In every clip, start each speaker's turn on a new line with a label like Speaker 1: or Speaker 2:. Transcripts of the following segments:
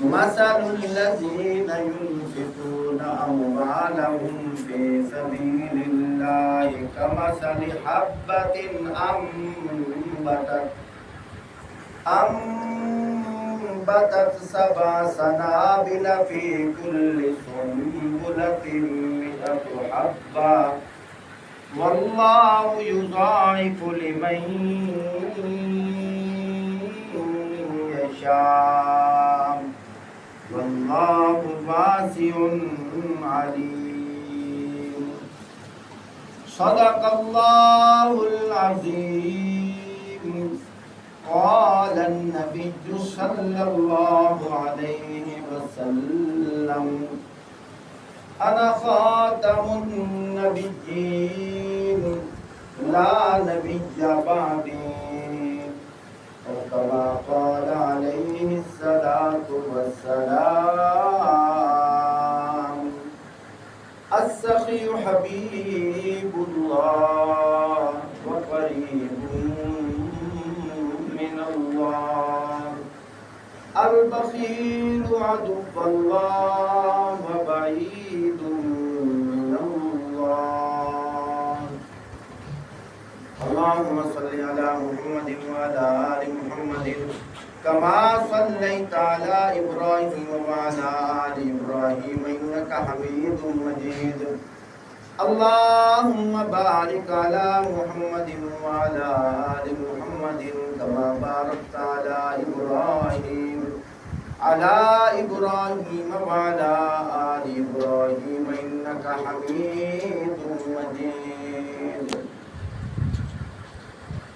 Speaker 1: مثل الذين ينفقون أموالهم في سبيل الله كمثل حبة أنبتت 7 سنابل في كل سنبلة 100 حبة والله يضاعف لمن يشاء والله واسع عليم صدق الله العظيم قال النبي صلى الله عليه وسلم أنا خاتم النبيين لا نبي بعدي كما قال عليه الصلاة والسلام السخي حبيب الله وقريب من الله البخيل عدو الله وبعيد من الله اللهم صل على محمد وعلى آل محمد كما صليت على إبراهيم وعلى آل إبراهيم إنك حميد مجيد اللهم بارك على محمد وعلى آل محمد كما باركت على إبراهيم وعلى آل إبراهيم إنك حميد مجيد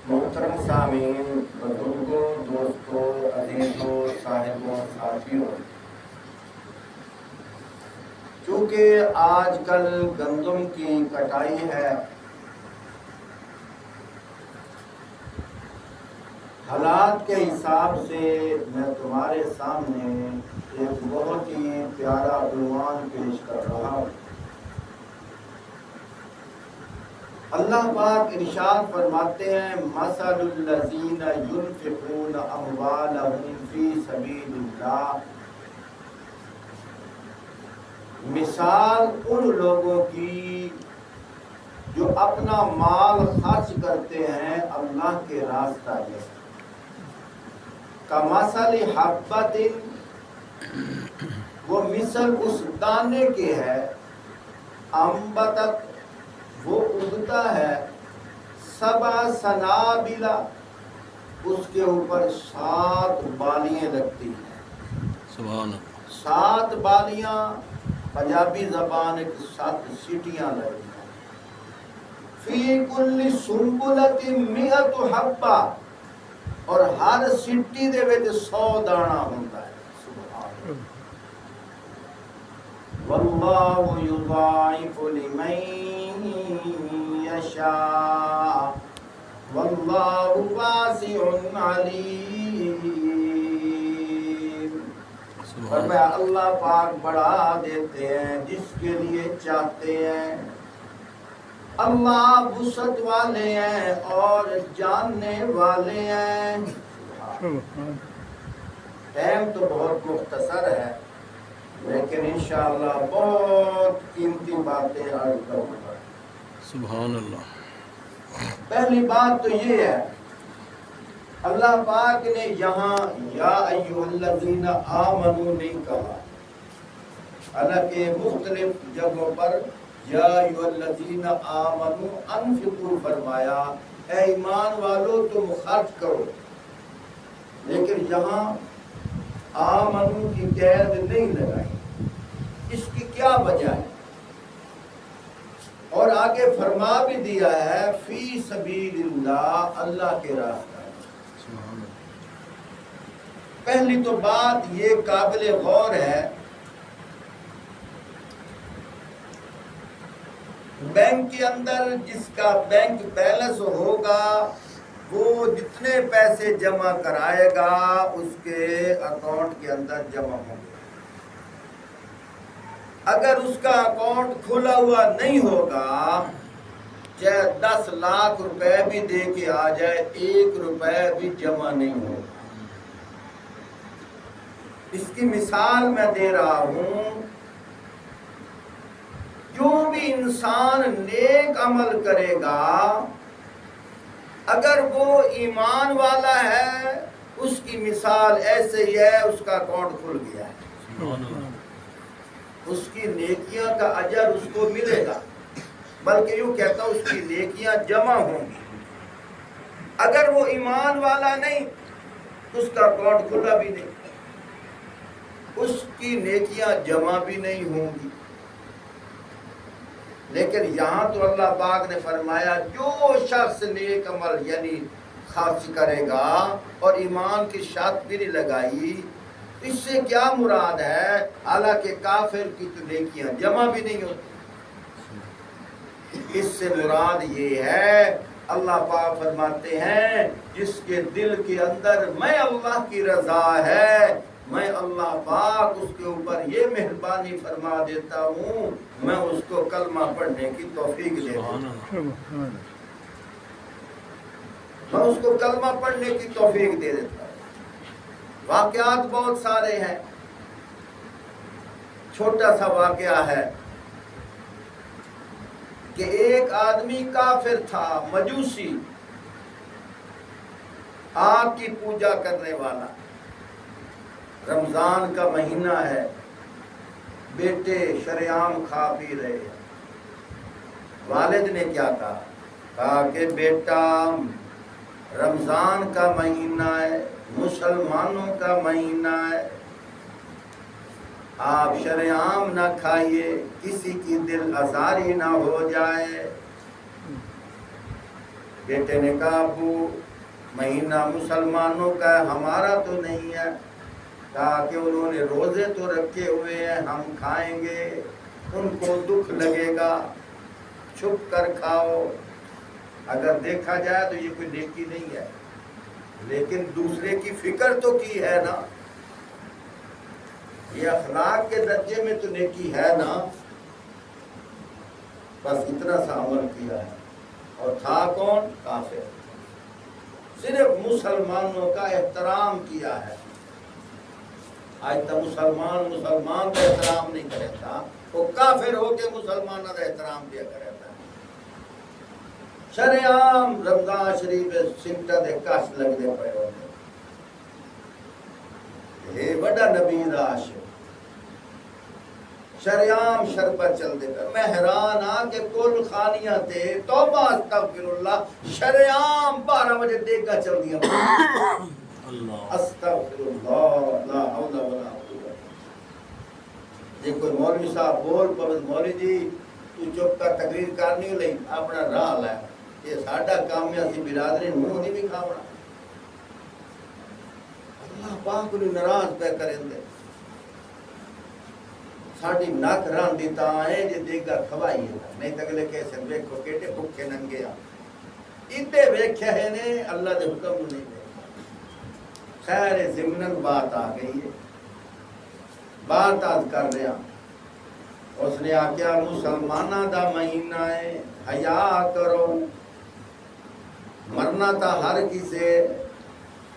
Speaker 1: محترم سامعین، بزرگوں، دوستوں، عزیزوں، صاحبوں، ساتھیوں، چونکہ آج کل گندم کی کٹائی ہے، حالات کے حساب سے میں تمہارے سامنے ایک بہت ہی پیارا عنوان پیش کر رہا ہوں۔ اللہ پاک ارشاد فرماتے ہیں مثل الذین ينفقون اموالهم فی سبیل اللہ، مثال ان لوگوں کی جو اپنا مال خرچ کرتے ہیں اللہ کے راستہ میں، کمثل حبۃ، وہ مثل اس دانے کے ہے، انبتت، وہ اگتا ہے، 7 سنابل، اس کے اوپر 7 بالیاں لگتی ہیں۔ سبحان اللہ، 7 بالیاں، پنجابی زبان ایک 7 سیٹیاں لگتی ہیں۔ فی کل سنبلۃ 100 حبہ، اور ہر سیٹی دے وچ 100 دانا ہوتا ہے۔ سبحان اللہ، واللہ یضاعف لمن یشاء واللہ واسع علیم۔ فرمایا اللہ پاک بڑھا دیتے ہیں جس کے لیے چاہتے ہیں، اللہ وسعت والے ہیں اور جاننے والے ہیں۔ ٹائم تو بہت مختصر ہے، لیکن انشاءاللہ بہت قیمتی باتیں عرض کروں گا۔ سبحان اللہ۔ پہلی بات تو یہ ہے، اللہ پاک نے یہاں یا ایھا الذین آمنوا نہیں کہا، حالانکہ مختلف جگہوں پر یا ایھا الذین آمنوا انفقوا فرمایا، اے ایمان والو تم خرچ کرو، لیکن یہاں آمنوا کی قید نہیں لگائی۔ اس کی کیا وجہ ہے؟ اور آگے فرما بھی دیا ہے فی سبیل اللہ، اللہ کے راستہ۔ پہلی تو بات یہ قابل غور ہے، بینک کے اندر جس کا بینک بیلنس ہوگا وہ جتنے پیسے جمع کرائے گا اس کے اکاؤنٹ کے اندر جمع ہوں گے۔ اگر اس کا اکاؤنٹ کھلا ہوا نہیں ہوگا، چاہے 10 لاکھ روپے بھی دے کے آ جائے، 1 روپے بھی جمع نہیں ہوگا۔ اس کی مثال میں دے رہا ہوں، جو بھی انسان نیک عمل کرے گا اگر وہ ایمان والا ہے اس کی مثال ایسے ہی ہے، اس کا اکاؤنٹ کھل گیا ہے، اس کی نیکیاں کا اجر اس کو ملے گا، بلکہ یوں کہتا ہوں اس کی نیکیاں جمع ہوں گی۔ اگر وہ ایمان والا نہیں اس کا اکاؤنٹ کھلا بھی نہیں، اس کی نیکیاں جمع بھی نہیں ہوں گی۔ لیکن یہاں تو اللہ پاک نے فرمایا جو شخص نیک عمل یعنی خرچ کرے گا اور ایمان کی شرط بھی نہیں لگائی، اس سے کیا مراد ہے؟ حالانکہ کافر کی تو نیکیاں جمع بھی نہیں ہوتی، اس سے مراد یہ ہے اللہ پاک فرماتے ہیں جس کے دل کے اندر میں اللہ کی رضا ہے، میں اللہ پاک اس کے اوپر یہ مہربانی فرما دیتا ہوں، میں اس کو کلمہ پڑھنے کی توفیق دے دیتا ہوں، میں اس کو کلمہ پڑھنے کی توفیق دے دیتا ہوں۔ واقعات بہت سارے ہیں، چھوٹا سا واقعہ ہے کہ ایک آدمی کافر تھا، مجوسی، آگ کی پوجا کرنے والا، رمضان کا مہینہ ہے، بیٹے شریعام کھا پی رہے ہیں، والد نے کیا کہا کہ بیٹا رمضان کا مہینہ ہے، مسلمانوں کا مہینہ ہے، آپ شریعام نہ کھائیے، کسی کی دل آزاری نہ ہو جائے۔ بیٹے نے کہا ابو مہینہ مسلمانوں کا ہے، ہمارا تو نہیں ہے۔ کہا کہ انہوں نے روزے تو رکھے ہوئے ہیں، ہم کھائیں گے، ان کو دکھ لگے گا، چھپ کر کھاؤ۔ اگر دیکھا جائے تو یہ کوئی نیکی نہیں ہے، لیکن دوسرے کی فکر تو کی ہے نا، یہ اخلاق کے درجے میں تو نیکی ہے نا، بس اتنا سا عمل کیا ہے۔ اور تھا کون؟ کافر، صرف مسلمانوں کا احترام کیا ہے۔ آج تک مسلمان کا احترام نہیں کرتا، وہ کافر ہو کے مسلمانوں کا احترام کیا کرتا ہے۔ شریعام رمضان شریف سمٹا دے کش لگ دے پے ہوتے، یہ بڑا نبی دا عاشق، شریعام شربت چل دے کر، میں حیران ہاں کہ کل خانیاں تے توبہ استغفر اللہ، شریعام 12 بجے دیکھا چل دیا استغفر اللہ لا حول ولا قوت۔ جی کوئی مولوی صاحب بول پوے مولوی جی تو چپ کر تقریر کرنی ہو لئی اپنا راہ لے، یہ ساڈا کام ہے، اسی برادری منہ نہیں بھی کھاونا۔ اللہ پاک نو ناراض پہ کریں دے، ساڈی نک رن دی تاں ہے جے دیگا کھوائی ہے، نہیں تے اگلے کہے سن ویکھو کیڑے بھکھے ننگے آ، ایتے ویکھے ہے نے اللہ دے حکم نو نہیں۔ خیر ضمناً بات آ گئی ہے، بات آج کر رہا، اس نے آکھیا مسلمانہ دا مہینہ ہے، حیا کرو، مرنا تا ہر کسے،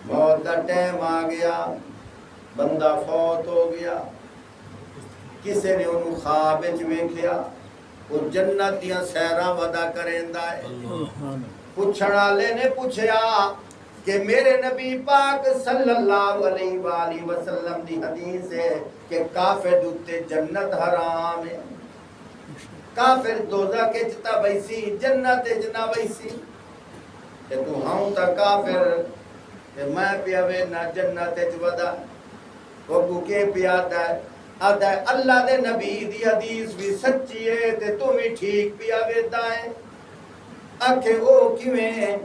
Speaker 1: موت کا ٹائم آ گیا، بندہ فوت ہو گیا، کسے نے انہوں خواب وچ ویکھیا، وہ جنت دیاں سیراں ودا کریندا ہے۔ پوچھن والے نے پوچھیا کہ میرے نبی پاک صلی اللہ علیہ وآلہ وسلم دی حدیث ہے کہ کافر دوتے جنت حرام ہے، کافر دوزخ کے چتا بیسی جنت جنا بیسی، کہ تو ہاں تا کافر کہ میں پیاوے نہ جنت ودا، وہ کے پیادا ہے آدھا ہے اللہ دے نبی دی حدیث بھی سچی ہے تے تو بھی ٹھیک پیاوے دا ہے۔ آکھے او کیویں؟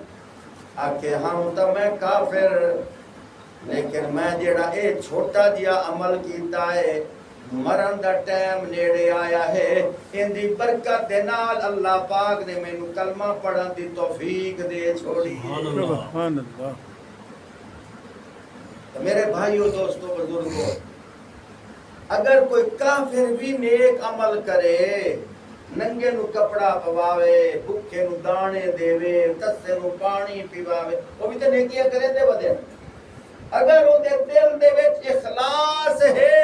Speaker 1: آکھے ہاں تا میں کافر، لیکن میں جیڑا اے چھوٹا جیا عمل کیتا ہے، مرن دا ٹائم نیڑے آیا ہے، ان دی برکت دے نال اللہ پاک نے میں نو کلمہ پڑھن دی توفیق دے چھوڑی ہے۔ سبحان اللہ۔ میرے بھائیو دوستو بزرگو، اگر کوئی کافر بھی نیک عمل کرے، ننگے نو کپڑا پواوے، بھکھے نو دانے دیوے، تسے نو پانی پیواوے، وہ بھی تو نیکیاں کرے دے ودے، اگر وہ دل دے وچ اخلاص ہے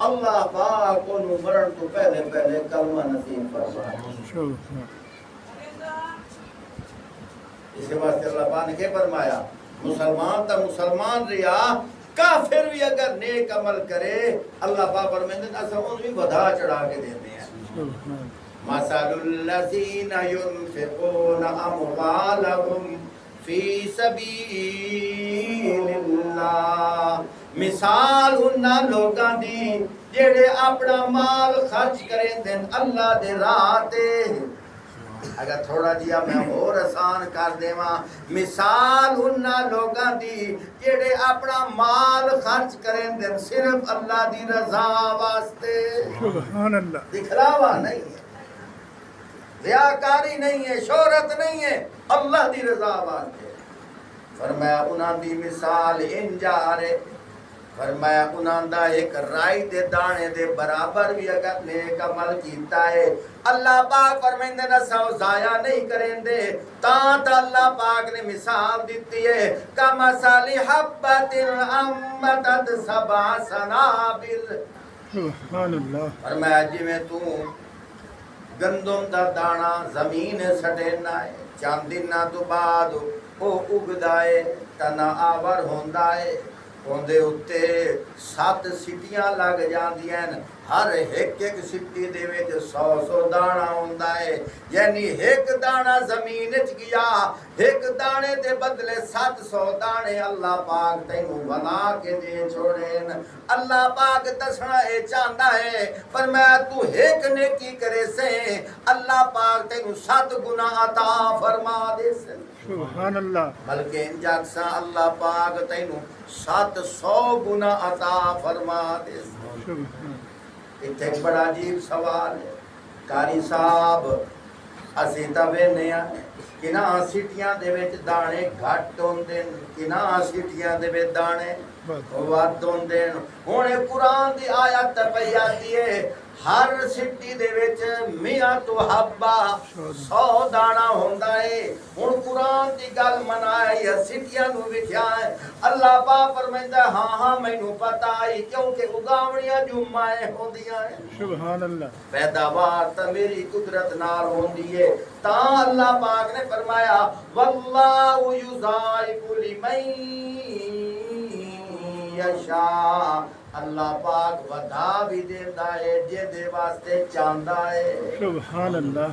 Speaker 1: اللہ پاک انہوں مرن تو پہلے پہلے کلمہ نصیب فرمائے. اس واسطے اللہ پاک نے کیا فرمایا مسلمان تا مسلمان رہا کافر بھی اگر نیک عمل کرے اللہ پاک فرمائے اساں ان بھی بڑھا چڑھا کے دیتے ہیں. مثل الذین ينفقون اموالهم فی سبیل اللہ مثال انہاں لوگاں دی جڑے اپنا مال خرچ کریں دن اللہ دے راہ تے. اگر تھوڑا جیا میں اور آسان کر دیواں مثال انہاں لوگاں دی جڑے اپنا مال خرچ کریں دن صرف اللہ دی رضا واسطے.
Speaker 2: سبحان اللہ.
Speaker 1: دکھلاوا نہیں ہے ریاکاری نہیں ہے شہرت نہیں ہے اللہ دی رضا واسطے. فرمایا انہاں دی مثال انجارے فرمایا انہاں دا ایک رائی دے دانے دے برابر بھی اگر نیک عمل کیتا ہے اللہ پاک فرمائندے نہ سو ضائع نہیں کریں دے تا اللہ پاک نے مثال دیتی ہے کمثل حبۃ انبتت سبع سنابل.
Speaker 2: سبحان اللہ.
Speaker 1: فرمایا جی میں تو گندم دا دانا زمین سٹینا ہے چند دناں تو بعد وہ اگدا ہے تنا آور ہوندا ہے ہوندے اتے 7 سٹیاں لگ جاندیاں ہر ایک سٹی دے وچ 100 دانا ہوندا ہے یعنی ایک دانا زمین وچ گیا ایک دانے دے بدلے 700 دانے اللہ پاک تینوں بنا کے دے چھوڑے. اللہ پاک دسنا اے چاہندا ہے فرمایا تو ایک نیکی کرے سے اللہ پاک تینوں 7 گنا عطا فرما دے سے.
Speaker 2: سبحان اللہ.
Speaker 1: بلکہ ان جاکسا اللہ پاک تینوں 700 گنا عطا فرما دے. اتنے ایک بڑا عجیب سوال ہے قاری صاحب اسی تبے نیا کنا سٹیاں دے وچ دانے گھٹ ہوندے کنا سٹیاں دے وچ دانے ود ہوندے. ہن قرآن دی آیت پئی آتی ہے ہر سٹی دے وچ 100 حبہ 100 دانا ہوندا ہے. ہن قرآن دی گل منائی ہے سٹیاں نو لکھیا ہے اللہ پاک فرمائندا ہاں ہاں مینوں پتہ ہے کیونکہ اگاوڑیاں جو مائیں ہوندیاں ہیں.
Speaker 2: سبحان اللہ.
Speaker 1: پیداوار تا میری قدرت نال ہوندی ہے تا اللہ پاک نے فرمایا واللہ یضاعف لمن یشاء. اللہ پاک ودا بھی دیندا ہے جے دے واسطے چاہندا ہے.
Speaker 2: سبحان اللہ.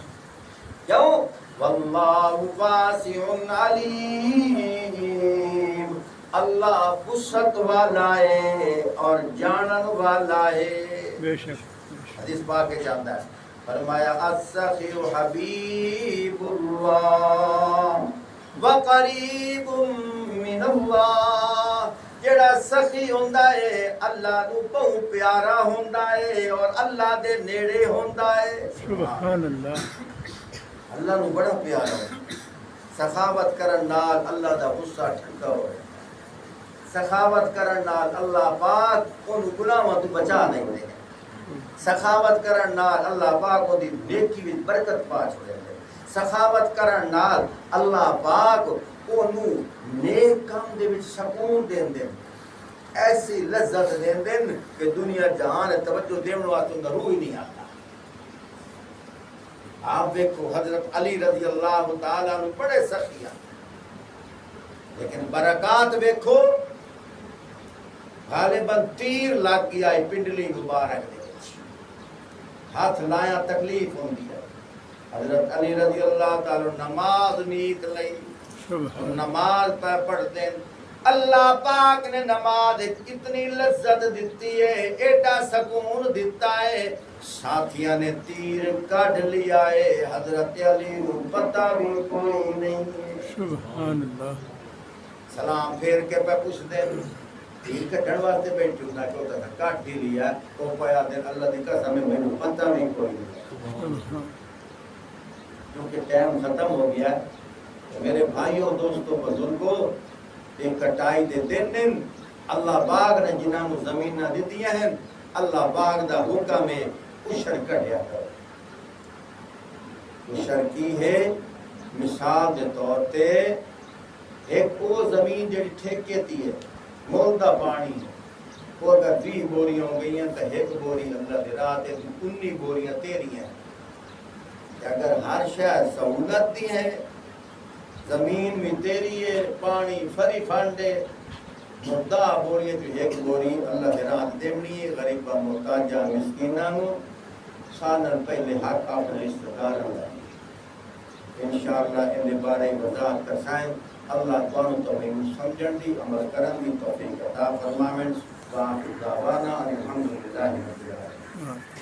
Speaker 1: کیوں واللہ واسع علیم. اللہ وسعت والا ہے اور جانن والا ہے.
Speaker 2: بے شک.
Speaker 1: حدیث پاک کے چاہتا ہے فرمایا السخی حبیب اللہ وقریب من اللہ. جڑا سخی ہوندا ہے اللہ نو بہت پیارا ہوندا ہے اور اللہ دے نیڑے ہوندا ہے.
Speaker 2: سبحان اللہ.
Speaker 1: اللہ نو بڑا پیارا ہے. سخاوت کرن نال اللہ دا غصہ ٹھنڈا ہوئے. سخاوت کرن نال اللہ پاک اون گناہاں تو بچا نہیں دے. سخاوت کرن نال اللہ پاک اودی نیکی وچ برکت پا چھوڑے. سخاوت کرن نال اللہ پاک اونوں نیک کام دے وچ سکون دیندے ایسی لذت دیندے کہ دنیا جہان توجہ دیون واسطے دا روح ہی نہیں آتا. آپ دیکھو حضرت علی رضی اللہ تعالیٰ عنہ بڑے سخی ہیں لیکن برکات دیکھو غالباً تیر لگ گیا ہے پنڈلی مبارک دے ہاتھ لایا تکلیف ہوندی ہے. حضرت علی رضی اللہ تعالیٰ نماز نیت لئی نماز پہ پڑھتے ہیں. اللہ پاک نے نماز اتنی لذت دیتی ہے ایڈا سکون دیتا ہے ساتھیاں نے تیر کاٹ لیا ہے حضرت علی کو پتہ بھی کوئی نہیں ہے.
Speaker 2: سبحان اللہ.
Speaker 1: سلام پھیر کے پہ پوچھ دے تیر کٹن واسطے بیٹھو نہ کہ ہوتا تھا کاٹ ہی لیا تو پیا دن اللہ دی قسم میں مجھے پتہ بھی کوئی نہیں کیونکہ ٹائم ختم ہو گیا ہے. میرے بھائیوں دوستوں بزرگوں ایک کٹائی دے دن اللہ پاک نے جنہاں نو زمیناں دتیاں ہیں اللہ پاک دا حکم ہے اشر کٹیا کرو. اشر کی ہے مثال دے طور تے ایک وہ زمین جڑی ٹھیکے تی ہے مول دا پانی وہ اگر 20 بوریاں ہو گئی ہیں تو ایک بوری اللہ دی راہ تے 19 بوریاں تیری ہیں. اگر ہر شہر سہولت دی ہے، زمین بھی تیری ہے، پانی فری فنڈ ہے، 10 بوریاں جو ایک بوری اللہ دی راہ دیونی ہے غریباں محتاجاں مسکیناں نو سالن پہلے حق اپنے رشتہ داراں دا. انشاءاللہ ان دے بارے وضاحت کرسائیں. اللہ تعالیٰ تمہیں سمجھن دی عمل کرن دی توفیق عطا فرماویں. وآخر دعوانا الحمدللہ رب العالمین.